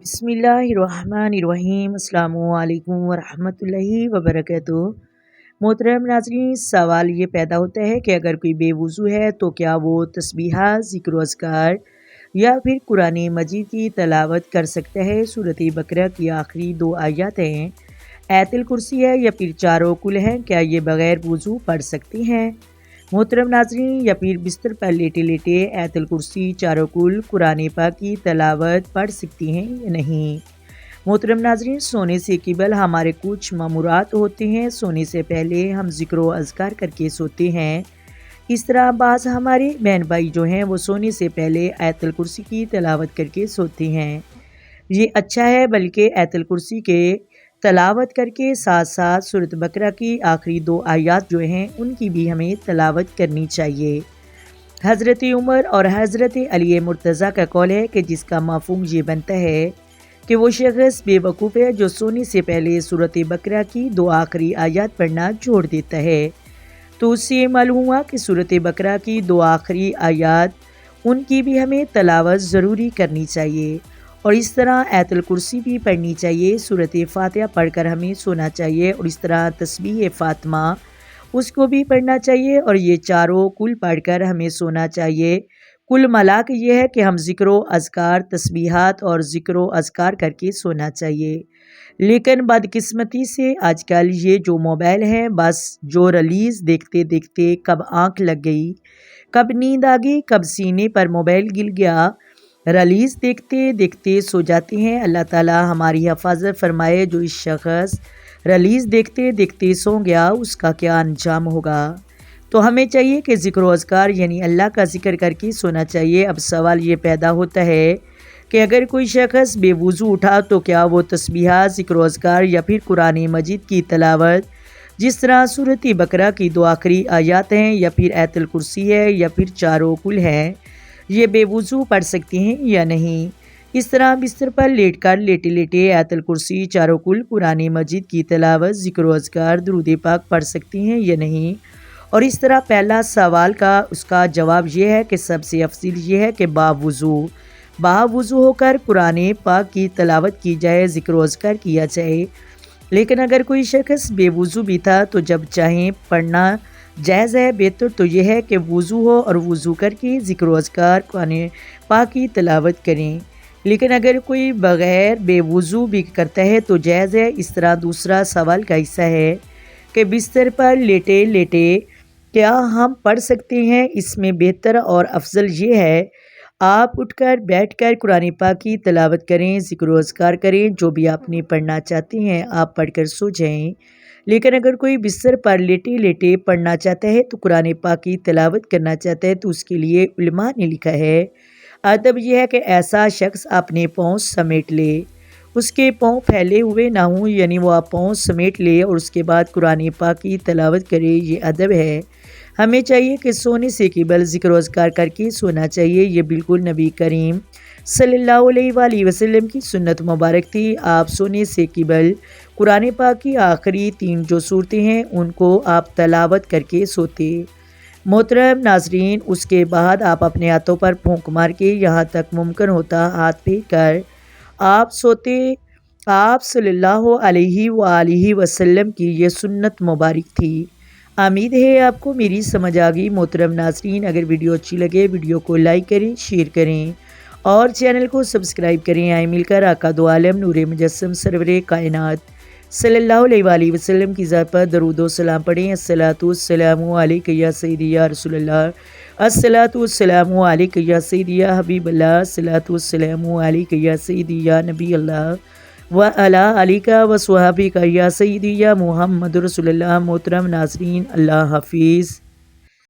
بسم اللہ الرحمن الرحیم، السلام علیکم ورحمۃ اللہ وبرکاتہ۔ محترم ناظرین، سوال یہ پیدا ہوتا ہے کہ اگر کوئی بے وضو ہے تو کیا وہ تسبیحات، ذکر و اذکار یا پھر قرآن مجید کی تلاوت کر سکتا ہے؟ سورۃ بقرہ کی آخری 2 آیات ہیں، آیت الکرسی ہے یا پھر چاروں کل ہیں، کیا یہ بغیر وضو پڑھ سکتے ہیں؟ محترم ناظرین، یا پھر بستر پر لیٹے لیٹے آیت الکرسی، چاروں کل، قرآن پاک کی تلاوت پڑھ سکتی ہیں یا نہیں؟ محترم ناظرین، سونے سے قبل ہمارے کچھ مامورات ہوتے ہیں۔ سونے سے پہلے ہم ذکر و اذکار کر کے سوتے ہیں۔ اس طرح بعض ہمارے بہن بھائی جو ہیں وہ سونے سے پہلے آیت الکرسی کی تلاوت کر کے سوتے ہیں۔ یہ اچھا ہے، بلکہ آیت الکرسی کے تلاوت کر کے ساتھ ساتھ سورۃ بقرہ کی آخری 2 آیات جو ہیں ان کی بھی ہمیں تلاوت کرنی چاہیے۔ حضرت عمر اور حضرت علی مرتضیٰ کا قول ہے کہ جس کا مفہوم یہ بنتا ہے کہ وہ شخص بے وقوف ہے جو سونے سے پہلے سورۃ بقرہ کی 2 آخری آیات پڑھنا چھوڑ دیتا ہے، تو اس سے معلوم ہوا کہ سورۃ بقرہ کی 2 آخری آیات ان کی بھی ہمیں تلاوت ضروری کرنی چاہیے، اور اس طرح آیت الکرسی بھی پڑھنی چاہیے، سورۃ فاتحہ پڑھ کر ہمیں سونا چاہیے، اور اس طرح تسبیح فاطمہ اس کو بھی پڑھنا چاہیے، اور یہ چاروں کل پڑھ کر ہمیں سونا چاہیے۔ کل ملا کے یہ ہے کہ ہم ذکر و اذکار، تسبیحات اور ذکر و اذکار کر کے سونا چاہیے۔ لیکن بدقسمتی سے آج کل یہ جو موبائل ہیں، بس جو ریلیز دیکھتے دیکھتے کب آنکھ لگ گئی، کب نیند آ گئی، کب سینے پر موبائل گر گیا، ریلیز دیکھتے دیکھتے سو جاتے ہیں۔ اللہ تعالی ہماری حفاظت فرمائے۔ جو اس شخص ریلیز دیکھتے دیکھتے سو گیا اس کا کیا انجام ہوگا؟ تو ہمیں چاہیے کہ ذکر و اذکار یعنی اللہ کا ذکر کر کے سونا چاہیے۔ اب سوال یہ پیدا ہوتا ہے کہ اگر کوئی شخص بے وضو اٹھا تو کیا وہ تسبیحات، ذکر و اذکار یا پھر قرآن مجید کی تلاوت جس طرح سورۃ بقرہ کی 2 آخری آیات ہیں یا پھر آیت الکرسی ہے یا پھر چاروں کل ہیں، یہ بے وضو پڑھ سکتے ہیں یا نہیں؟ اس طرح بستر پر لیٹ کر لیٹے لیٹے آیت الکرسی، چاروں کل، قرآن مجید کی تلاوت، ذکر و اذکار، درود پاک پڑھ سکتے ہیں یا نہیں؟ اور اس طرح پہلا سوال کا اس کا جواب یہ ہے کہ سب سے افضل یہ ہے کہ باوضو ہو کر قرآن پاک کی تلاوت کی جائے، ذکر و اذکار کیا جائے۔ لیکن اگر کوئی شخص بے وضو بھی تھا تو جب چاہیں پڑھنا جائز ہے، بہتر تو یہ ہے کہ وضو ہو اور وضو کر کے ذکر و اذکار قرآن پاک کی تلاوت کریں۔ لیکن اگر کوئی بغیر بے وضو بھی کرتا ہے تو جائز ہے۔ اس طرح دوسرا سوال کا حصہ ہے کہ بستر پر لیٹے لیٹے کیا ہم پڑھ سکتے ہیں؟ اس میں بہتر اور افضل یہ ہے آپ اٹھ کر بیٹھ کر قرآن پاک کی تلاوت کریں، ذکر و اذکار کریں، جو بھی آپ نے پڑھنا چاہتے ہیں آپ پڑھ کر سو جائیں۔ لیکن اگر کوئی بستر پر لیٹے لیٹے پڑھنا چاہتا ہے تو قرآن پاک کی تلاوت کرنا چاہتا ہے تو اس کے لیے علماء نے لکھا ہے ادب یہ ہے کہ ایسا شخص اپنے پاؤں سمیٹ لے، اس کے پاؤں پھیلے ہوئے نہ ہوں، یعنی وہ پاؤں سمیٹ لے اور اس کے بعد قرآن پاک کی تلاوت کرے، یہ ادب ہے۔ ہمیں چاہیے کہ سونے سے قبل ذکر و اذکار کر کے سونا چاہیے، یہ بالکل نبی کریم صلی اللہ علیہ وآلہ وسلم کی سنت مبارک تھی۔ آپ سونے سے قبل قرآن پاک کی آخری 3 جو صورتیں ہیں ان کو آپ تلاوت کر کے سوتے۔ محترم ناظرین، اس کے بعد آپ اپنے ہاتھوں پر پھونک مار کے یہاں تک ممکن ہوتا ہاتھ پھیر کر آپ سوتے۔ آپ صلی اللہ علیہ وآلہ وسلم کی یہ سنت مبارک تھی۔ امید ہے آپ کو میری سمجھ آ گئی۔ محترم ناظرین، اگر ویڈیو اچھی لگے ویڈیو کو لائک کریں، شیئر کریں اور چینل کو سبسکرائب کریں۔ آئے مل کر آقا دو عالم نور مجسم سرور کائنات صلی اللہ علیہ وآلہ وسلم کی ذات پر درود و سلام پڑھیں۔ الصلاۃ والسلام علیک یا سیدی یا رسول اللہ، الصلاۃ والسلام علیک یا سیدی یا حبیب اللہ، الصلاۃ والسلام علیک یا سیدی یا نبی اللہ وعلی آلک وصحبک یا سیدی یا محمد رسول اللہ۔ محترم ناظرین، اللہ حافظ۔